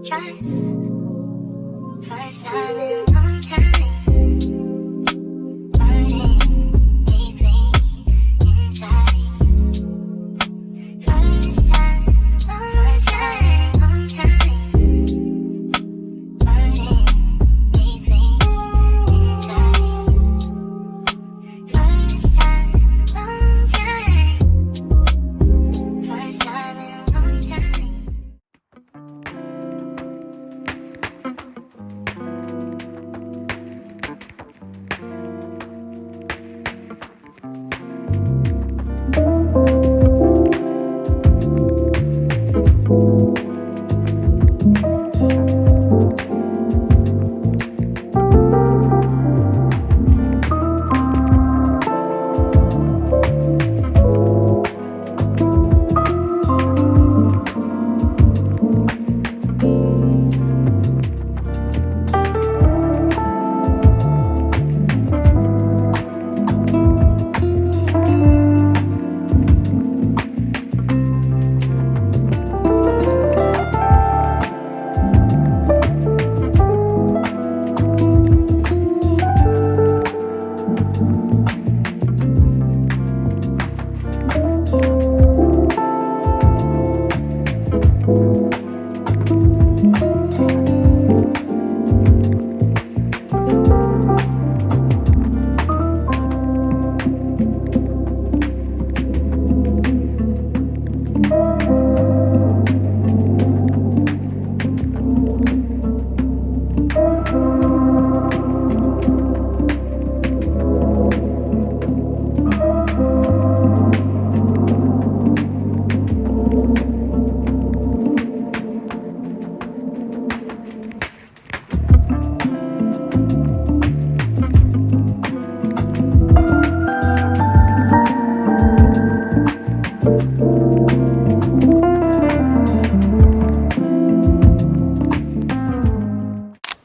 Just first time in a long time, burning deeply inside. First time in a long time, burning deeply inside. First time in a long time, first time in a long time.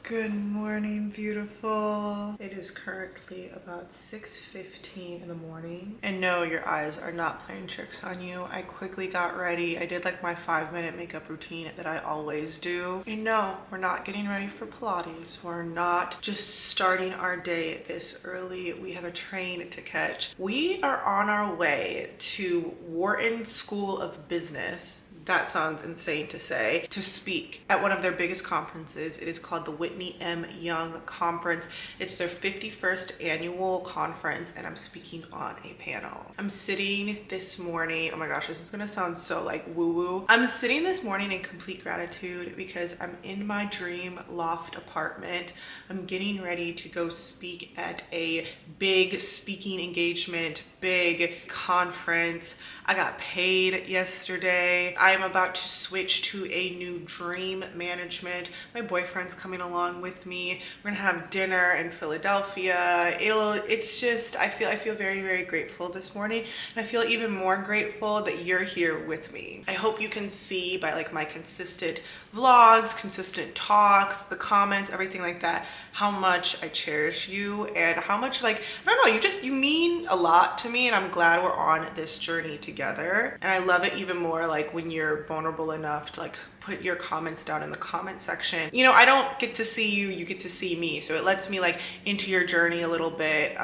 Good morning, beautiful. It is currently about 6:15 in the morning. And no, your eyes are not playing tricks on you. I quickly got ready. I did like my 5-minute makeup routine that I always do. And no, we're not getting ready for Pilates. We're not just starting our day this early. We have a train to catch. We are on our way to Wharton School of Business. That sounds insane to say, to speak at one of their biggest conferences. It is called the Whitney M. Young Conference. It's their 51st annual conference, and I'm speaking on a panel. I'm sitting this morning, oh my gosh, this is gonna sound so like woo-woo. I'm sitting this morning in complete gratitude because I'm in my dream loft apartment. I'm getting ready to go speak at a big speaking engagement, big conference. I got paid yesterday. I am about to switch to a new dream management. My boyfriend's coming along with me. We're gonna have dinner in Philadelphia. It's just, I feel very, very grateful this morning. And I feel even more grateful that you're here with me. I hope you can see by like my consistent vlogs, consistent talks, the comments, everything like that, how much I cherish you and how much, like, I don't know, you mean a lot to me, and I'm glad we're on this journey together. And I love it even more like when you're vulnerable enough to like put your comments down in the comment section. You know, I don't get to see you, you get to see me. So it lets me like into your journey a little bit.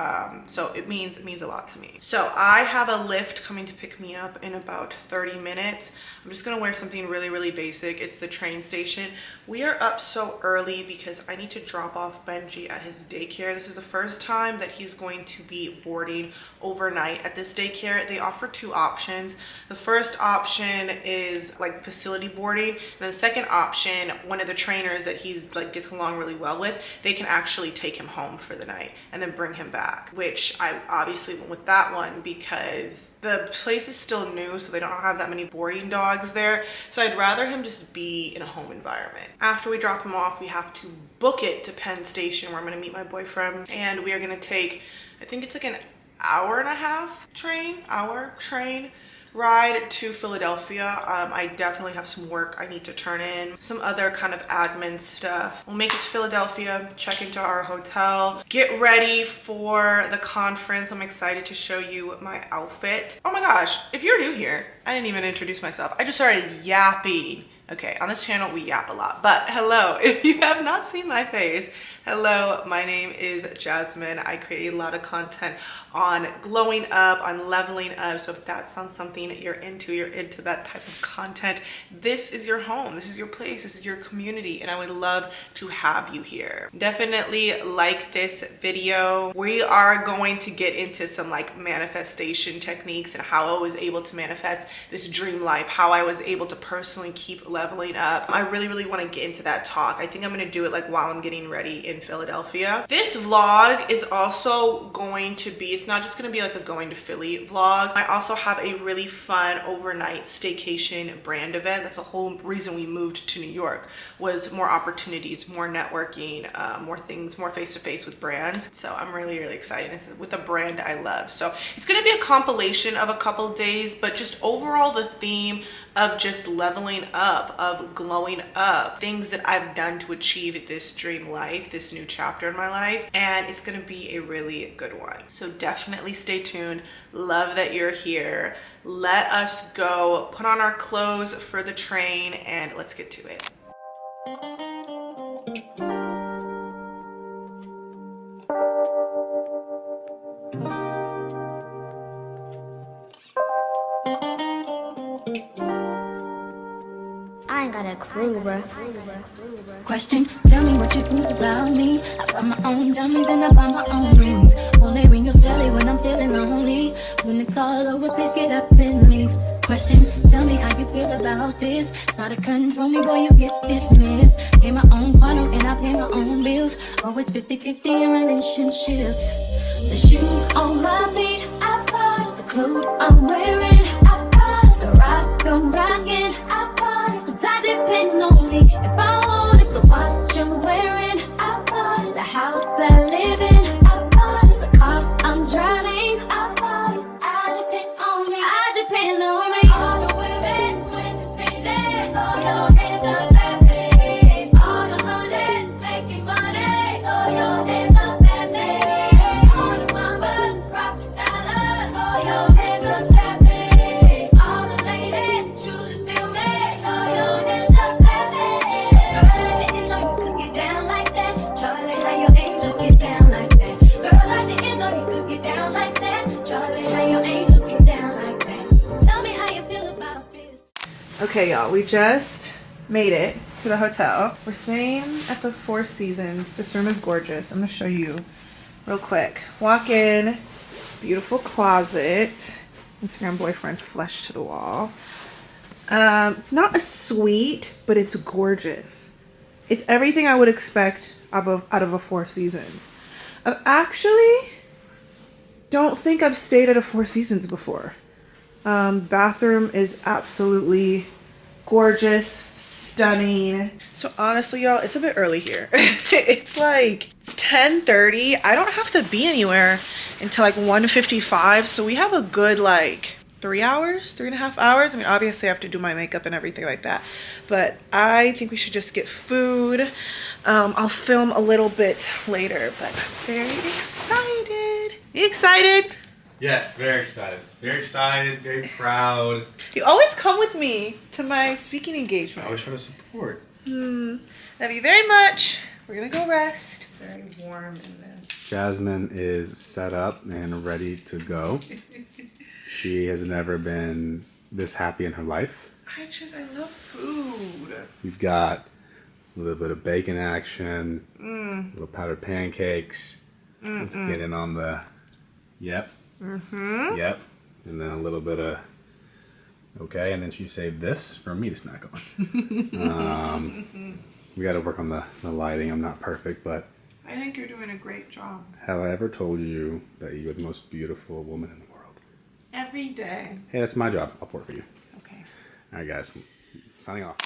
So it means a lot to me. So I have a Lyft coming to pick me up in about 30 minutes. I'm just gonna wear something really, really basic. It's the train station. We are up so early because I need to drop off Benji at his daycare. This is the first time that he's going to be boarding overnight at this daycare. They offer 2 options. The first option is like facility boarding. And the second option, one of the trainers that he's like gets along really well with, they can actually take him home for the night and then bring him back, which I obviously went with that one because the place is still new, so they don't have that many boarding dogs there. So I'd rather him just be in a home environment. After we drop him off, we have to book it to Penn Station where I'm gonna meet my boyfriend, and we are gonna take, I think it's like an hour and a half train ride to Philadelphia. I definitely have some work I need to turn in, some other kind of admin stuff. We'll make it to Philadelphia, check into our hotel, get ready for the conference. I'm excited to show you my outfit. Oh my gosh, if you're new here, I didn't even introduce myself. I just started yapping Okay, on this channel we yap a lot, but hello, if you have not seen my face, hello, my name is Jasmine. I create a lot of content on glowing up, on leveling up. So if that sounds something you're into that type of content, this is your home, this is your place, this is your community, and I would love to have you here. Definitely like this video. We are going to get into some like manifestation techniques and how I was able to manifest this dream life, how I was able to personally keep leveling up. I really want to get into that talk. I think I'm going to do it like while I'm getting ready in Philadelphia. This vlog is also going to be, it's not just going to be like a going to Philly vlog. I also have a really fun overnight staycation brand event. That's the whole reason we moved to New York, was more opportunities, more networking, more things, more face-to-face with brands. So I'm really excited. It's with a brand I love. So it's going to be a compilation of a couple days, but just overall the theme of just leveling up, of glowing up, things that I've done to achieve this dream life, this new chapter in my life, and it's gonna be a really good one. So definitely stay tuned. Love that you're here. Let us go put on our clothes for the train and let's get to it. I ain't got a clue, bruh. Question, tell me what you think about me. I buy my own diamonds and I buy my own rings. Only ring your celly when I'm feeling lonely. When it's all over, please get up and leave. Question, tell me how you feel about this. Try to control me, boy, you get dismissed. Pay my own condo and I pay my own bills. Always 50-50 in relationships. The shoe on my feet, I bought the clothes I'm wearing. I bought the rock I'm rocking. I bought it 'cause I depend on me. If I wanted the watch I'm wearing, I bought it. The house I live in, I bought it. The car I'm driving, I bought it. I depend on me. I depend on me. All the women independent. All your hands up, baby. All the honeys making money. All your hands up, baby. All the mamas rocking dollars. All your hands up, baby. All the ladies truly feel me. All your hands up, baby. Girl, I didn't know you could get down like that. Charlie, how your angels get down like that. Girl, I didn't know you could get down like that. Charlie, how your angels get down like that. Tell me how you feel about this. Okay, y'all, we just made it to the hotel. We're staying at the Four Seasons. This room is gorgeous. I'm gonna show you real quick. Walk in, beautiful closet. Instagram boyfriend flesh to the wall. It's not a suite, but it's gorgeous. It's everything I would expect out of a Four Seasons. I actually don't think I've stayed at a Four Seasons before. Bathroom is absolutely gorgeous, stunning. So honestly, y'all, it's a bit early here. It's 10:30. I don't have to be anywhere until like 1:55. So we have a good like 3.5 hours. I mean, obviously I have to do my makeup and everything like that, but I think we should just get food. I'll film a little bit later, but I'm very excited. You excited? Yes, very excited. Very excited, very proud. You always come with me to my speaking engagement. I always try to support. Love you very much. We're gonna go rest. Very warm in this. Jasmine is set up and ready to go. She has never been this happy in her life. I love food. We've got a little bit of bacon action, little powdered pancakes. Let's get in on the, yep, yep, and then a little bit of, okay, and then she saved this for me to snack on. We got to work on the lighting. I'm not perfect, but I think you're doing a great job. have I ever told you that you're the most beautiful woman in the world? Every day. Hey, that's my job. I'll pour it for you. Okay. All right, guys, signing off.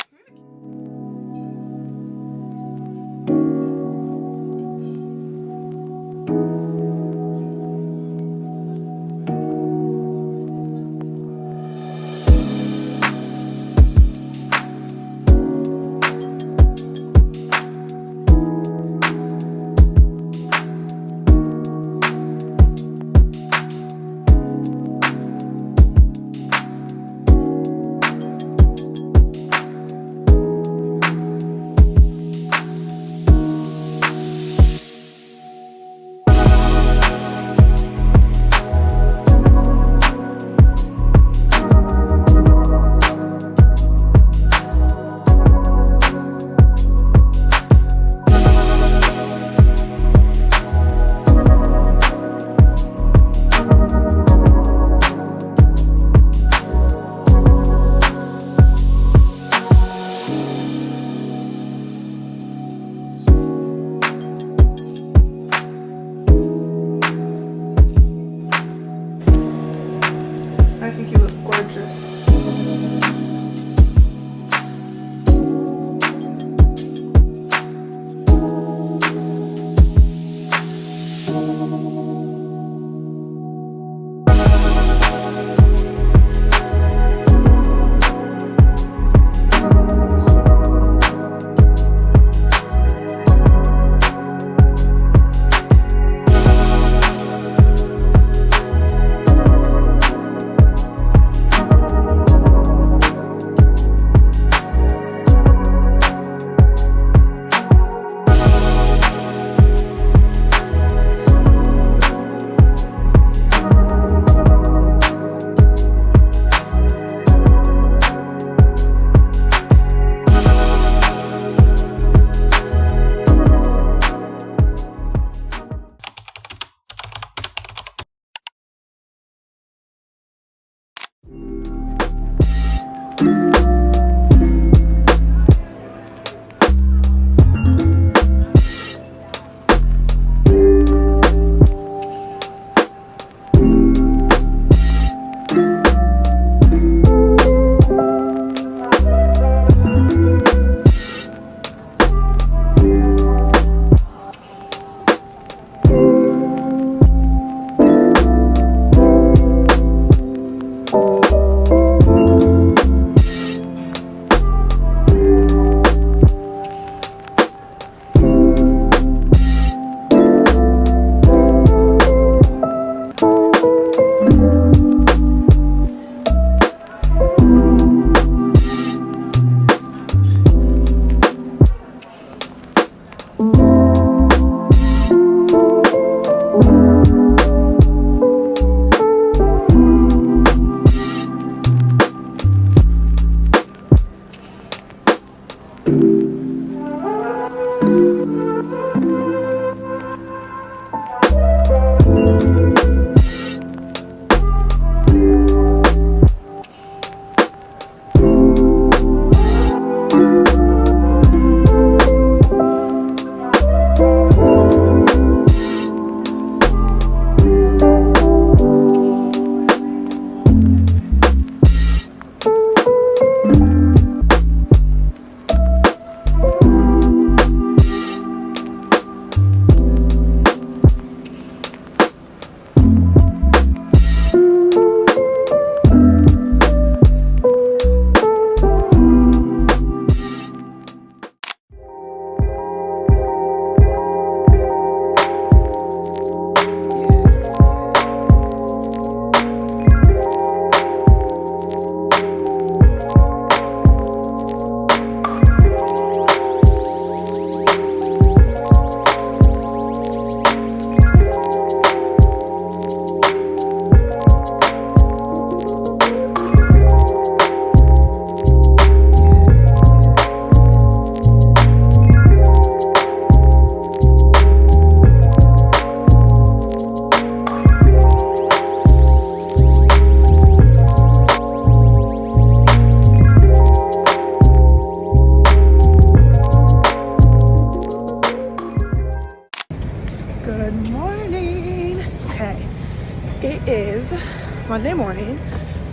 Monday morning.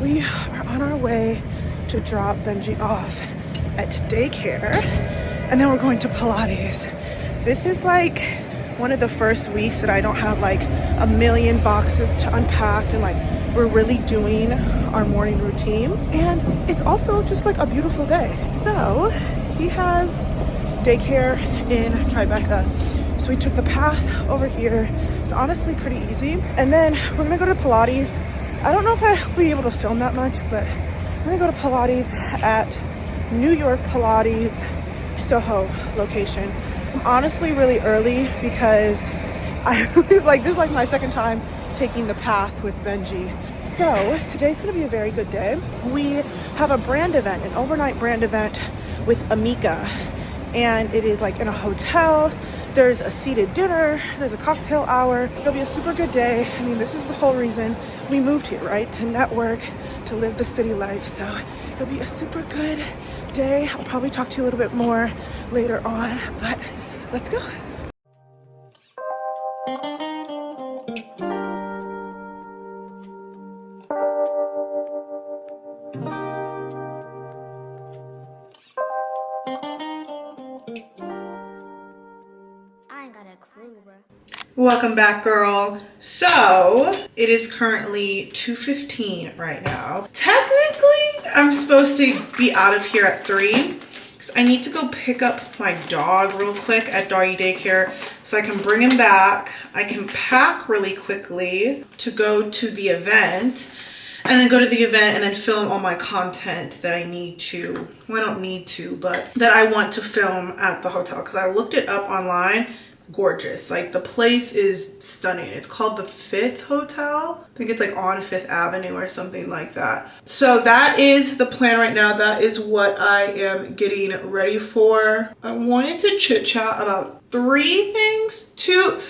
We are on our way to drop Benji off at daycare, and then we're going to Pilates. This is like one of the first weeks that I don't have like a million boxes to unpack, and like we're really doing our morning routine, and it's also just like a beautiful day. So he has daycare in Tribeca, so we took the path over here. It's honestly pretty easy, and then we're gonna go to Pilates. I don't know if I'll be able to film that much, but we're gonna go to Pilates at New York Pilates Soho location. I'm honestly really early because I like this is like my second time taking the path with Benji. So today's gonna be a very good day. We have a brand event, an overnight brand event with AMIKA, and it is like in a hotel. There's a seated dinner, there's a cocktail hour. It'll be a super good day. I mean, this is the whole reason we moved here, right? To network, to live the city life. So it'll be a super good day. I'll probably talk to you a little bit more later on, but let's go. Welcome back, girl. So it is currently 2:15 right now. Technically, I'm supposed to be out of here at 3 because I need to go pick up my dog real quick at doggy daycare so I can bring him back. I can pack really quickly to go to the event, and then go to the event and then film all my content that I need to, well, I don't need to, but that I want to film at the hotel, because I looked it up online. Gorgeous. Like, the place is stunning. It's called the Fifth Hotel. I think it's like on Fifth Avenue or something like that. So that is the plan right now. That is what I am getting ready for. I wanted to chit chat about 3 things. Two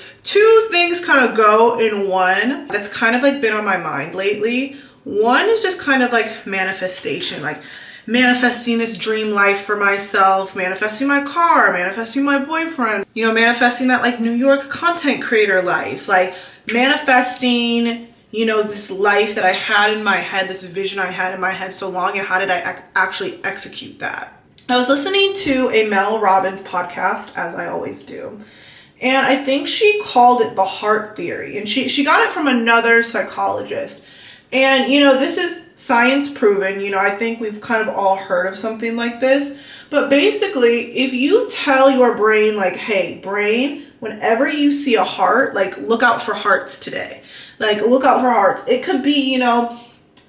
things kind of go in one that's kind of like been on my mind lately. One is just kind of like manifestation, like manifesting this dream life for myself, manifesting my car, manifesting my boyfriend, you know, manifesting that like New York content creator life, like manifesting, you know, this life that I had in my head, this vision I had in my head so long, and how did I actually execute that? I was listening to a Mel Robbins podcast, as I always do, and I think she called it the heart theory, and she got it from another psychologist. And, you know, this is science proven. You know, I think we've kind of all heard of something like this. But basically, if you tell your brain, like, hey, brain, whenever you see a heart, like, look out for hearts today. Like, look out for hearts. It could be, you know,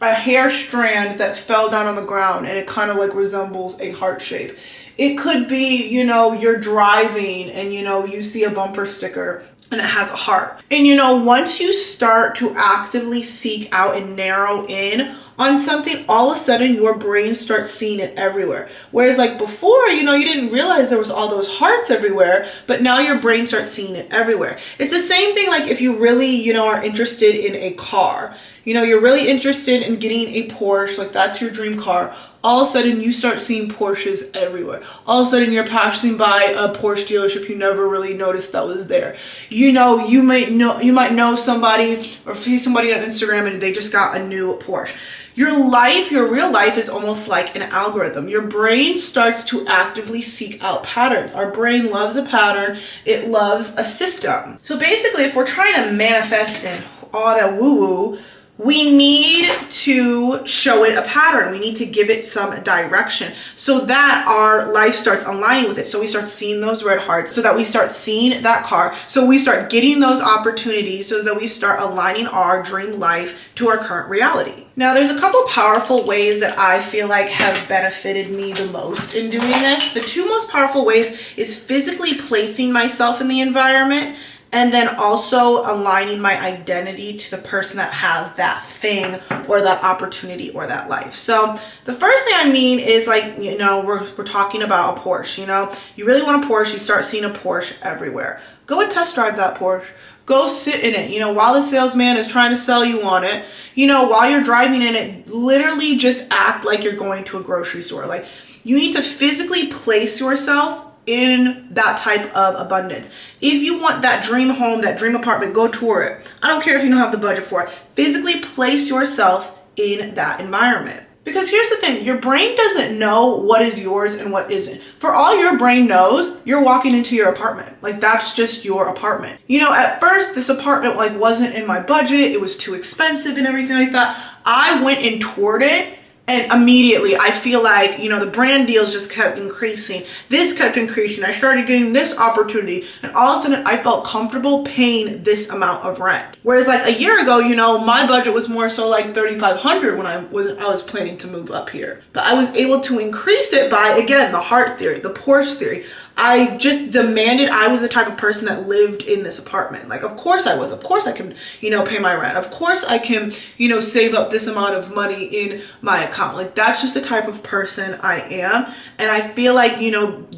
a hair strand that fell down on the ground and it kind of like resembles a heart shape. It could be, you know, you're driving and, you know, you see a bumper sticker and it has a heart. And, you know, once you start to actively seek out and narrow in on something, all of a sudden your brain starts seeing it everywhere. Whereas like before, you know, you didn't realize there was all those hearts everywhere, but now your brain starts seeing it everywhere. It's the same thing like if you really, you know, are interested in a car. You know, you're really interested in getting a Porsche, like that's your dream car. All of a sudden you start seeing Porsches everywhere. All of a sudden you're passing by a Porsche dealership you never really noticed that was there. You know, you might know somebody or see somebody on Instagram and they just got a new Porsche. Your life, your real life is almost like an algorithm. Your brain starts to actively seek out patterns. Our brain loves a pattern. It loves a system. So basically, if we're trying to manifest and all that woo-woo, we need to show it a pattern. We need to give it some direction so that our life starts aligning with it. So we start seeing those red hearts, so that we start seeing that car. So we start getting those opportunities, so that we start aligning our dream life to our current reality. Now, there's a couple powerful ways that I feel like have benefited me the most in doing this. The 2 most powerful ways is physically placing myself in the environment, and then also aligning my identity to the person that has that thing or that opportunity or that life. So the first thing I mean is like, you know, we're talking about a Porsche, you know, you really want a Porsche, you start seeing a Porsche everywhere. Go and test drive that Porsche. Go sit in it, you know, while the salesman is trying to sell you on it, you know, while you're driving in it, literally just act like you're going to a grocery store. Like, you need to physically place yourself in that type of abundance. If you want that dream home, that dream apartment, go tour it. I don't care if you don't have the budget for it. Physically place yourself in that environment. Because here's the thing, your brain doesn't know what is yours and what isn't. For all your brain knows, you're walking into your apartment. Like, that's just your apartment. You know, at first this apartment like wasn't in my budget. It was too expensive and everything like that. I went and toured it. And immediately I feel like, you know, the brand deals just kept increasing. This kept increasing. I started getting this opportunity. And all of a sudden I felt comfortable paying this amount of rent. Whereas like a year ago, you know, my budget was more so like $3,500 when I was planning to move up here. But I was able to increase it by, again, the heart theory, the Porsche theory. I just demanded. I was the type of person that lived in this apartment. Like, of course I was. Of course I can, you know, pay my rent. Of course I can, you know, save up this amount of money in my account. Like, that's just the type of person I am. And I feel like, you know,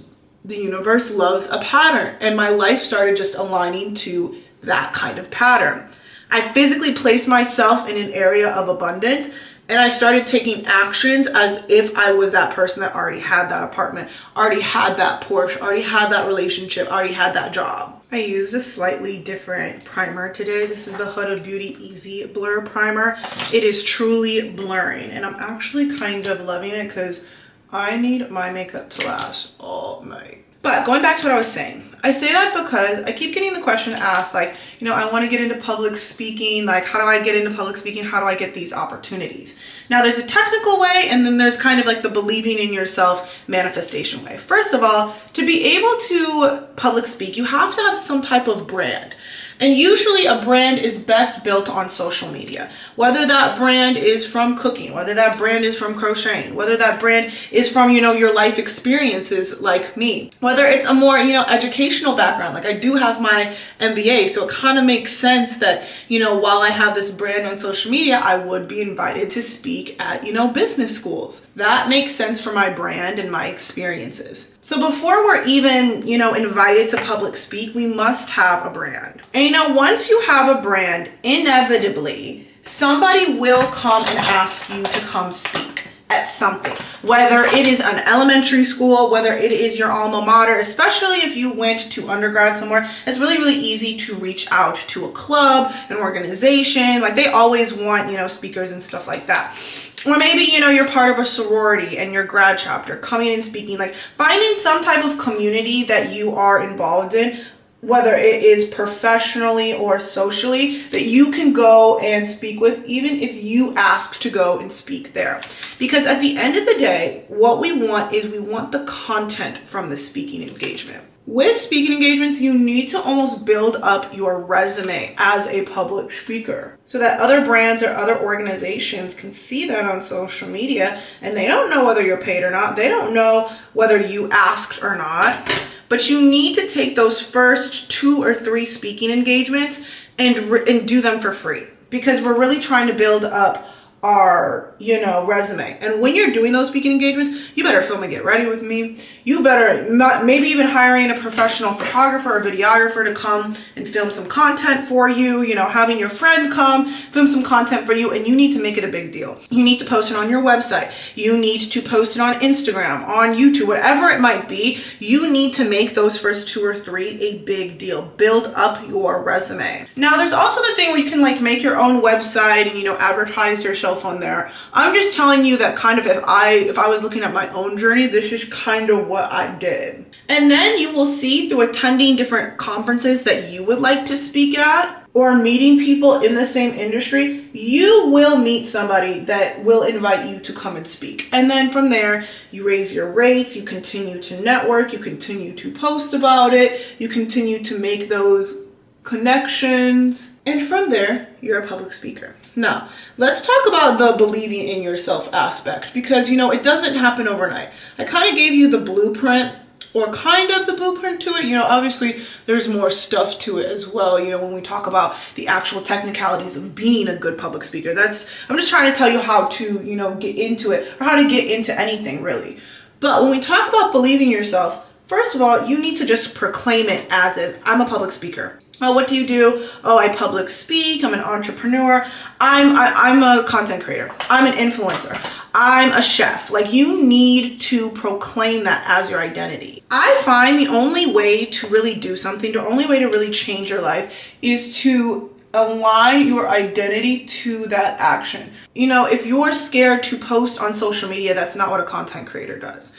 the universe loves a pattern. And my life started just aligning to that kind of pattern. I physically placed myself in an area of abundance. And I started taking actions as if I was that person that already had that apartment, already had that Porsche, already had that relationship, already had that job. I used a slightly different primer today. This is the Huda Beauty Easy Blur Primer. It is truly blurring, and I'm actually kind of loving it because I need my makeup to last all night. But going back to what I was saying, I say that because I keep getting the question asked, like, you know, I want to get into public speaking. Like, how do I get into public speaking? How do I get these opportunities? Now, there's a technical way, and then there's kind of like the believing in yourself manifestation way. First of all, to be able to public speak, you have to have some type of brand. And usually a brand is best built on social media. Whether that brand is from cooking, whether that brand is from crocheting, whether that brand is from, you know, your life experiences like me, whether it's a more, you know, educational background. Like, I do have my MBA, so it kind of makes sense that, you know, while I have this brand on social media, I would be invited to speak at, you know, business schools. That makes sense for my brand and my experiences. So before we're even, you know, invited to public speak, we must have a brand. And, you know, once you have a brand, inevitably, somebody will come and ask you to come speak at something. Whether it is an elementary school, whether it is your alma mater, especially if you went to undergrad somewhere, it's really, really easy to reach out to a club, an organization. Like, they always want, you know, speakers and stuff like that. Or maybe, you know, you're part of a sorority and your grad chapter, coming and speaking, like finding some type of community that you are involved in, whether it is professionally or socially, that you can go and speak with, even if you ask to go and speak there. Because at the end of the day, what we want is we want the content from the speaking engagement. With speaking engagements, you need to almost build up your resume as a public speaker so that other brands or other organizations can see that on social media, and they don't know whether you're paid or not. They don't know whether you asked or not. But you need to take those first 2 or 3 speaking engagements and do them for free, because we're really trying to build up our, you know, resume. And when you're doing those speaking engagements, you better film and get ready with me. You better maybe even hiring a professional photographer or videographer to come and film some content for you, you know, having your friend come film some content for you, and you need to make it a big deal. You need to post it on your website. You need to post it on Instagram, on YouTube, whatever it might be. You need to make those first 2 or 3 a big deal. Build up your resume. Now, there's also the thing where you can like make your own website and, you know, advertise yourself on there. I'm just telling you that kind of if I was looking at my own journey, this is kind of what I did. And then you will see through attending different conferences that you would like to speak at, or meeting people in the same industry, you will meet somebody that will invite you to come and speak. And then from there, you raise your rates, you continue to network, you continue to post about it, you continue to make those connections, and from there, you're a public speaker. Now, let's talk about the believing in yourself aspect, because, you know, it doesn't happen overnight. I kind of gave you the blueprint, or kind of the blueprint to it. You know, obviously there's more stuff to it as well. You know, when we talk about the actual technicalities of being a good public speaker, I'm just trying to tell you how to, you know, get into it, or how to get into anything really. But when we talk about believing yourself, first of all, you need to just proclaim it as is. I'm a public speaker. Oh, what do you do? Oh, I public speak. I'm an entrepreneur. I'm a content creator. I'm an influencer. I'm a chef. Like, you need to proclaim that as your identity. I find the only way to really do something, the only way to really change your life is to align your identity to that action. You know, if you're scared to post on social media, that's not what a content creator does.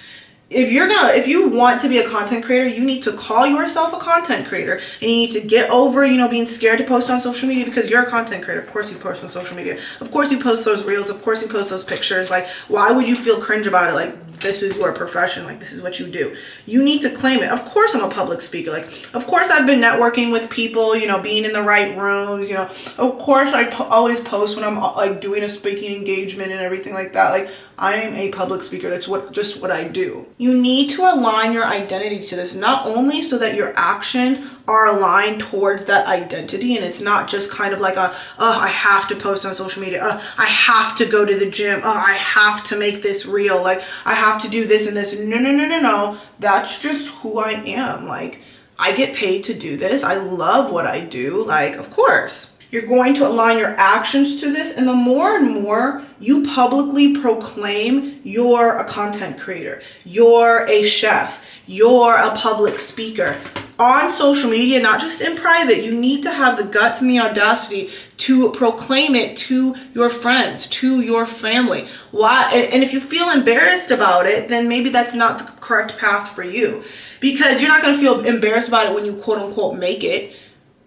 If you want to be a content creator, you need to call yourself a content creator, and you need to get over, you know, being scared to post on social media, because you're a content creator. Of course you post on social media. Of course you post those reels. Of course you post those pictures. Like, why would you feel cringe about it? Like, this is your profession. Like, this is what you do. You need to claim it. Of course I'm a public speaker. Like, of course I've been networking with people, you know, being in the right rooms, you know. Of course I always post when I'm like doing a speaking engagement and everything like that. Like, I am a public speaker. That's just what I do. You need to align your identity to this, not only so that your actions are aligned towards that identity, and it's not just kind of like I have to post on social media, I have to go to the gym, I have to make this reel, like I have to do this and this. No. That's just who I am. Like, I get paid to do this. I love what I do. Like, of course. You're going to align your actions to this, and the more and more you publicly proclaim you're a content creator, you're a chef, you're a public speaker on social media, not just in private, you need to have the guts and the audacity to proclaim it to your friends, to your family. Why? And if you feel embarrassed about it, then maybe that's not the correct path for you, because you're not going to feel embarrassed about it when you quote unquote make it.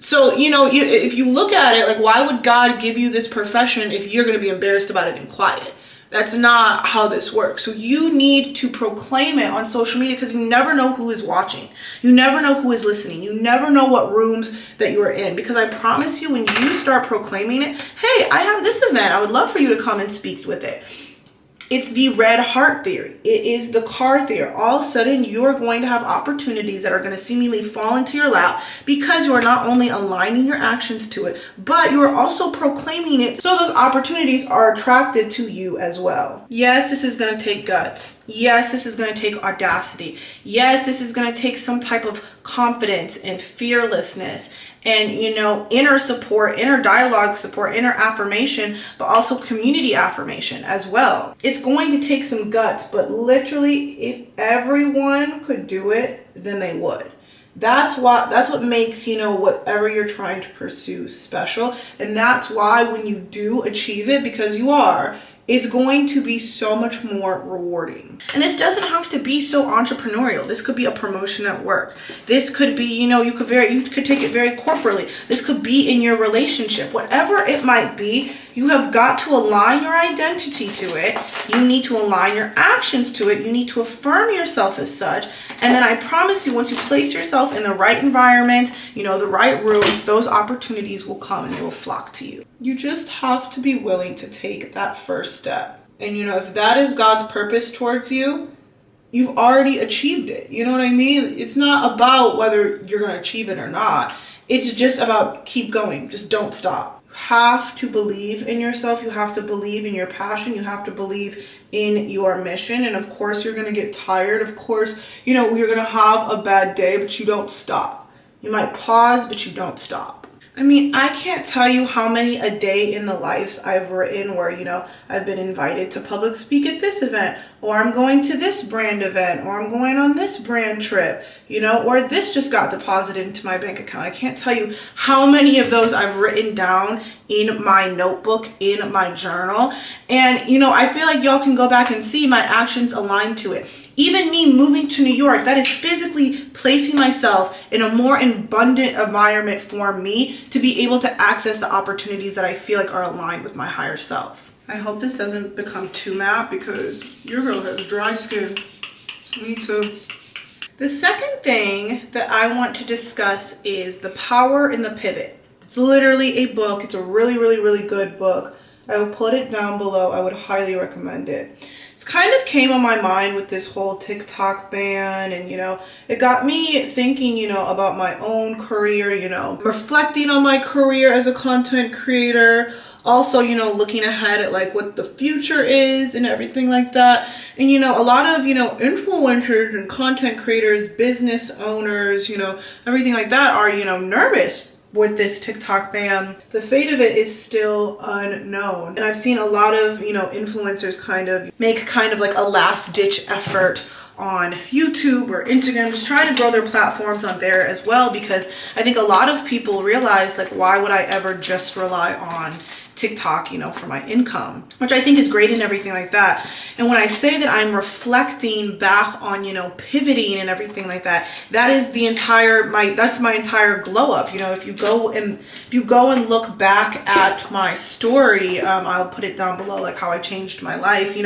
So, you know, if you look at it, like, why would God give you this profession if you're going to be embarrassed about it in quiet? That's not how this works. So you need to proclaim it on social media, because you never know who is watching. You never know who is listening. You never know what rooms that you are in, because I promise you, when you start proclaiming it, hey, I have this event, I would love for you to come and speak with it. It's the red heart theory. It is the car theory. All of a sudden, you're going to have opportunities that are going to seemingly fall into your lap, because you are not only aligning your actions to it, but you are also proclaiming it, so those opportunities are attracted to you as well. Yes, this is going to take guts. Yes, this is going to take audacity. Yes, this is going to take some type of confidence and fearlessness, and, you know, inner support, inner dialogue support, inner affirmation, but also community affirmation as well. It's going to take some guts, but literally, if everyone could do it, then they would. That's what makes, you know, whatever you're trying to pursue special. And that's why when you do achieve it, because you are, it's going to be so much more rewarding. And this doesn't have to be so entrepreneurial. This could be a promotion at work. This could be, you know, you could take it very corporately. This could be in your relationship. Whatever it might be, you have got to align your identity to it. You need to align your actions to it. You need to affirm yourself as such. And then I promise you, once you place yourself in the right environment, you know, the right rooms, those opportunities will come and they will flock to you. You just have to be willing to take that first step. And, you know, if that is God's purpose towards you, you've already achieved it. You know what I mean? It's not about whether you're going to achieve it or not. It's just about keep going. Just don't stop. You have to believe in yourself. You have to believe in your passion. You have to believe in your mission. And of course, you're going to get tired. Of course, you know, you're going to have a bad day, but you don't stop. You might pause, but you don't stop. I mean, I can't tell you how many a day in the lives I've written where, you know, I've been invited to public speak at this event, or I'm going to this brand event, or I'm going on this brand trip, you know, or this just got deposited into my bank account. I can't tell you how many of those I've written down in my notebook, in my journal. And, you know, I feel like y'all can go back and see my actions aligned to it. Even me moving to New York, that is physically placing myself in a more abundant environment for me to be able to access the opportunities that I feel like are aligned with my higher self. I hope this doesn't become too matte, because your girl has dry skin. So me too. The second thing that I want to discuss is The Power in the Pivot. It's literally a book. It's a really, really, really good book. I will put it down below. I would highly recommend it. It's kind of came on my mind with this whole TikTok ban, and, you know, it got me thinking, you know, about my own career, you know, reflecting on my career as a content creator, also, you know, looking ahead at like what the future is and everything like that. And, you know, a lot of, you know, influencers and content creators, business owners, you know, everything like that are, you know, nervous with this TikTok ban, the fate of it is still unknown. And I've seen a lot of, influencers kind of make kind of like a last ditch effort on YouTube or Instagram, just trying to grow their platforms on there as well, because I think a lot of people realize, like, why would I ever just rely on TikTok, for my income, which I think is great and everything like that. And when I say that I'm reflecting back on, pivoting and everything like that, that is that's my entire glow up. If you go and look back at my story, I'll put it down below, like how I changed my life,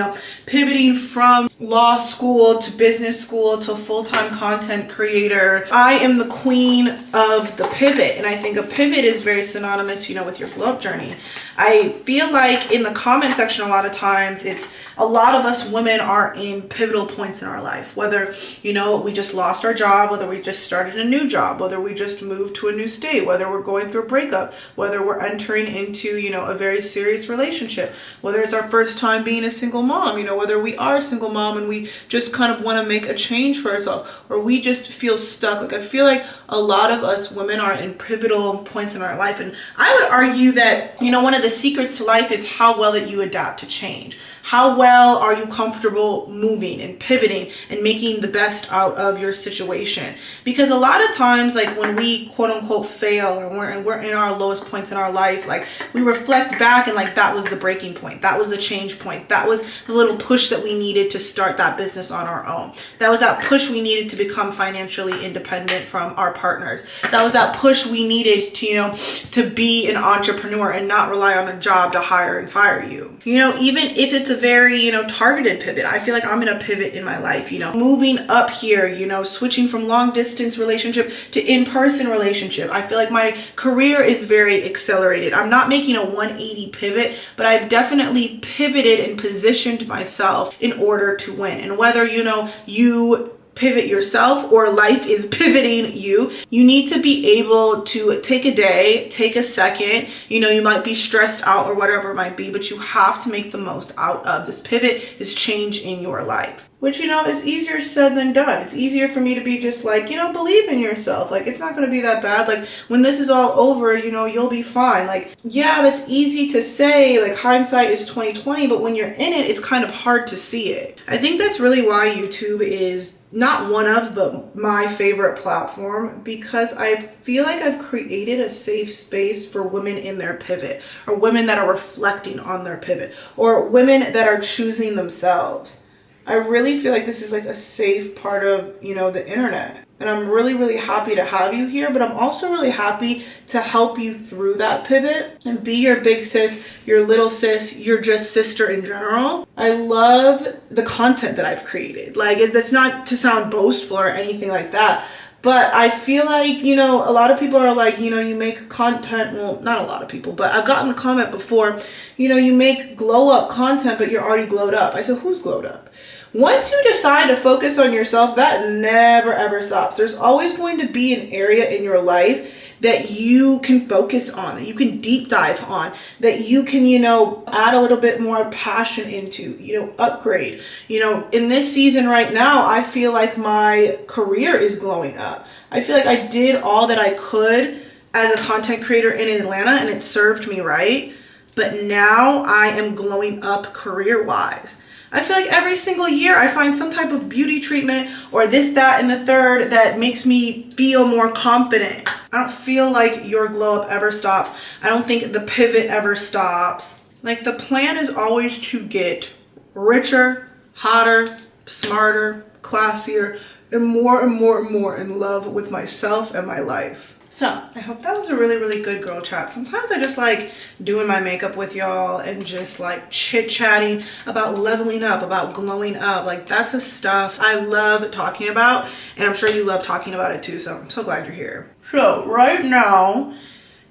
pivoting from law school to business school to full-time content creator. I am the queen of the pivot. And I think a pivot is very synonymous, with your glow up journey. I feel like in the comment section, a lot of times it's a lot of us women are in pivotal points in our life, whether, we just lost our job, whether we just started a new job, whether we just moved to a new state, whether we're going through a breakup, whether we're entering into, a very serious relationship, whether it's our first time being a single mom, whether we are a single mom and we just kind of want to make a change for ourselves, or we just feel stuck. Like, I feel like a lot of us women are in pivotal points in our life. And I would argue that, one of the secrets to life is how well that you adapt to change. How well are you comfortable moving and pivoting and making the best out of your situation? Because a lot of times, like, when we quote unquote fail, or we're in our lowest points in our life, like, we reflect back and like, that was the breaking point. That was the change point. That was the little push that we needed to start that business on our own. That was that push we needed to become financially independent from our partners. That was that push we needed to, to be an entrepreneur and not rely on a job to hire and fire you. Even if it's a very, targeted pivot. I feel like I'm in a pivot in my life, moving up here, switching from long distance relationship to in-person relationship. I feel like my career is very accelerated. I'm not making a 180 pivot, but I've definitely pivoted and positioned myself in order to win. And whether, you pivot yourself or life is pivoting you need to be able to take a day, take a second. You might be stressed out or whatever it might be, but you have to make the most out of this pivot, this change in your life. Which, is easier said than done. It's easier for me to be just like, believe in yourself. Like, it's not going to be that bad. Like, when this is all over, you'll be fine. Like, yeah, that's easy to say. Like, hindsight is 20/20, but when you're in it, it's kind of hard to see it. I think that's really why YouTube is not one of, but my favorite platform, because I feel like I've created a safe space for women in their pivot, or women that are reflecting on their pivot, or women that are choosing themselves. I really feel like this is like a safe part of, the internet. And I'm really, really happy to have you here, but I'm also really happy to help you through that pivot and be your big sis, your little sis, your just sister in general. I love the content that I've created. Like, that's not to sound boastful or anything like that, but I feel like, a lot of people are like, you make content. Well, not a lot of people, but I've gotten the comment before, you make glow up content, but you're already glowed up. I said, who's glowed up? Once you decide to focus on yourself, that never ever stops. There's always going to be an area in your life that you can focus on, that you can deep dive on, that you can, add a little bit more passion into, upgrade. In this season right now, I feel like my career is glowing up. I feel like I did all that I could as a content creator in Atlanta, and it served me right. But now I am glowing up career-wise. I feel like every single year I find some type of beauty treatment or this, that, and the third that makes me feel more confident. I don't feel like your glow up ever stops. I don't think the pivot ever stops. Like, the plan is always to get richer, hotter, smarter, classier, and more and more and more in love with myself and my life. So I hope that was a really, really good girl chat. Sometimes I just like doing my makeup with y'all and just like chit-chatting about leveling up, about glowing up. Like, that's the stuff I love talking about, and I'm sure you love talking about it too, so I'm so glad you're here. So right now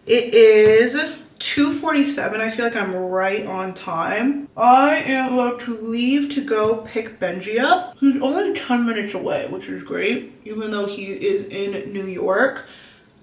it is 2:47. I feel like I'm right on time. I am about to leave to go pick Benji up. He's only 10 minutes away, which is great, even though he is in New York.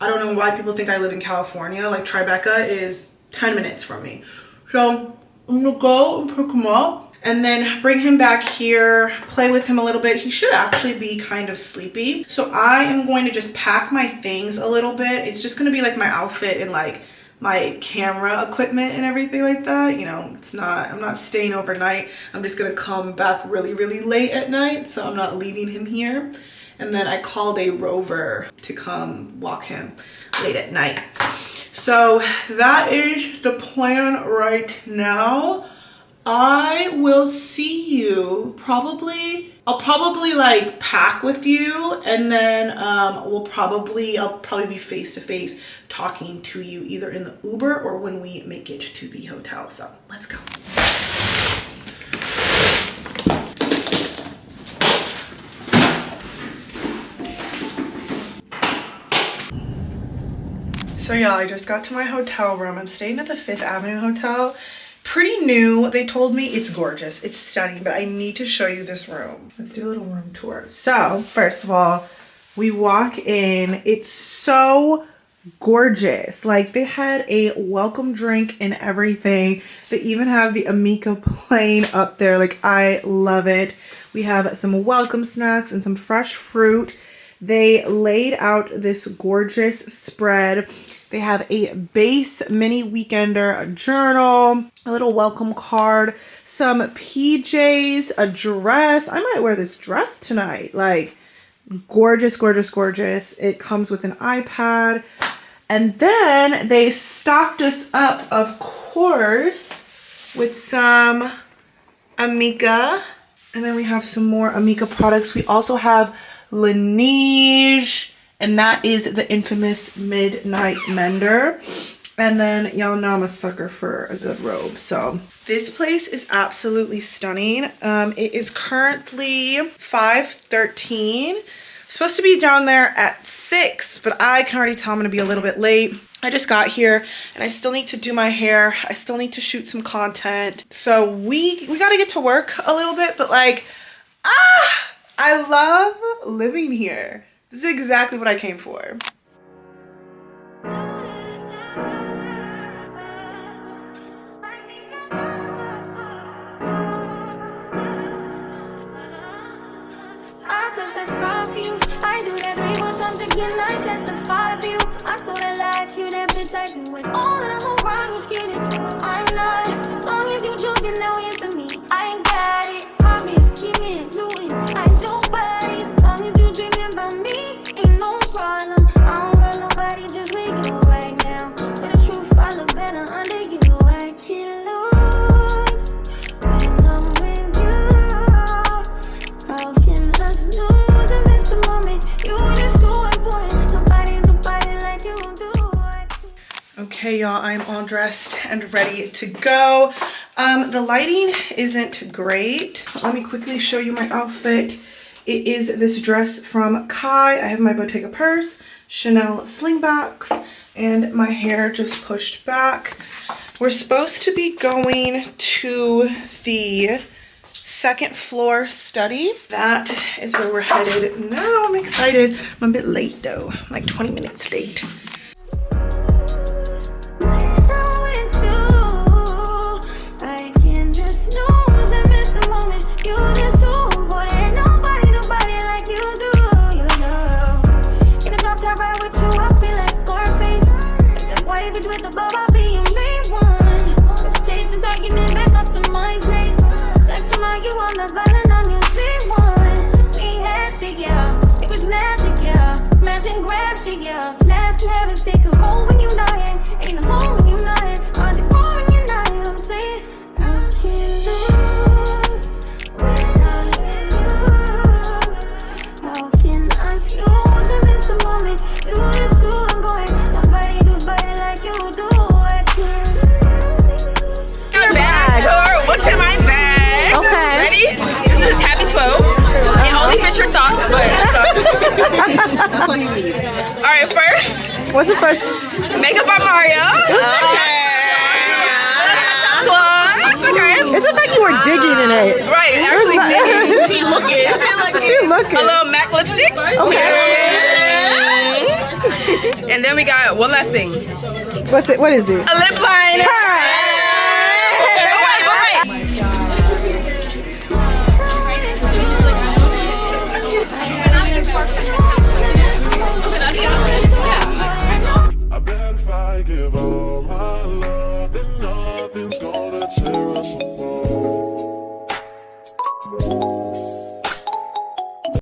I don't know why people think I live in California. Like, Tribeca is 10 minutes from me. So I'm gonna go and pick him up. and then bring him back here, play with him a little bit. He should actually be kind of sleepy. So I am going to just pack my things a little bit. It's just gonna be like my outfit and like my camera equipment and everything like that. You know, I'm not staying overnight. I'm just gonna come back really, really late at night. So I'm not leaving him here. And then I called a rover to come walk him late at night. So that is the plan right now. I will see you probably, I'll probably like pack with you, and then I'll probably be face to face talking to you either in the Uber or when we make it to the hotel. So let's go. So y'all, I just got to my hotel room. I'm staying at the 5th Avenue Hotel. Pretty new. They told me it's gorgeous, it's stunning, but I need to show you this room. Let's do a little room tour. So first of all, we walk in. It's so gorgeous. Like, they had a welcome drink and everything. They even have the AMIKA plane up there. Like, I love it. We have some welcome snacks and some fresh fruit. They laid out this gorgeous spread. They have a base mini weekender, a journal, a little welcome card, some PJs, a dress. I might wear this dress tonight. Like, gorgeous, gorgeous, gorgeous. It comes with an iPad. And then they stocked us up, of course, with some AMIKA. And then we have some more AMIKA products. We also have Laneige, and that is the infamous Midnight Mender. And then y'all know I'm a sucker for a good robe. So this place is absolutely stunning. It is currently 5:13. Supposed to be down there at 6, but I can already tell I'm gonna be a little bit late. I just got here and I still need to do my hair. I still need to shoot some content. So we gotta get to work a little bit, but like, I love living here. This is exactly what I came for. I touch that perfume. I do that 3 more times again. I testify of you. I sort of like you, that bitch like you. When all that I'm around, you scared it. I'm not. Long as you joking, now answer me. I ain't got it. Promise, keep it, do it. I do bodies. Long as you dreaming about me, ain't no problem. I don't got nobody just with you right now. For the truth, I look better under you. I can't lose when I'm with you. How can I lose and miss the moment? You just too important. Nobody like you do. Okay, y'all, I'm all dressed and ready to go. The lighting isn't great. Let me quickly show you my outfit. It is this dress from Kai. I have my Bottega purse, Chanel slingbacks, and my hair just pushed back. We're supposed to be going to the 2nd floor study. That is where we're headed now. I'm excited. I'm a bit late though, like 20 minutes late. With the ball, I'll be your main one. This place is argument back up to my place. Sex from you on the violin on your C1. We had shit, yeah. It was magic, yeah. Smash and grab shit, yeah. Last habits take a hold when you're not in. Ain't a home when you're not in. On the phone when you're not in. I'm saying, I can't lose when I'm with you. How can I lose and miss the moment? You just too important. Nobody do body like you do. I can't lose. Your bag. What's in my bag? Okay. Ready? This is a Tabby 12. It only fits your thoughts, but. That's all you need. Alright, first. What's the first? Makeup by Mario. Okay. Okay. It's the fact you were digging in it. Right, actually digging. She looking. A little MAC lipstick. Okay. And then we got one last thing. What's it? What is it? A lip liner. Oh, wait. I give all my love.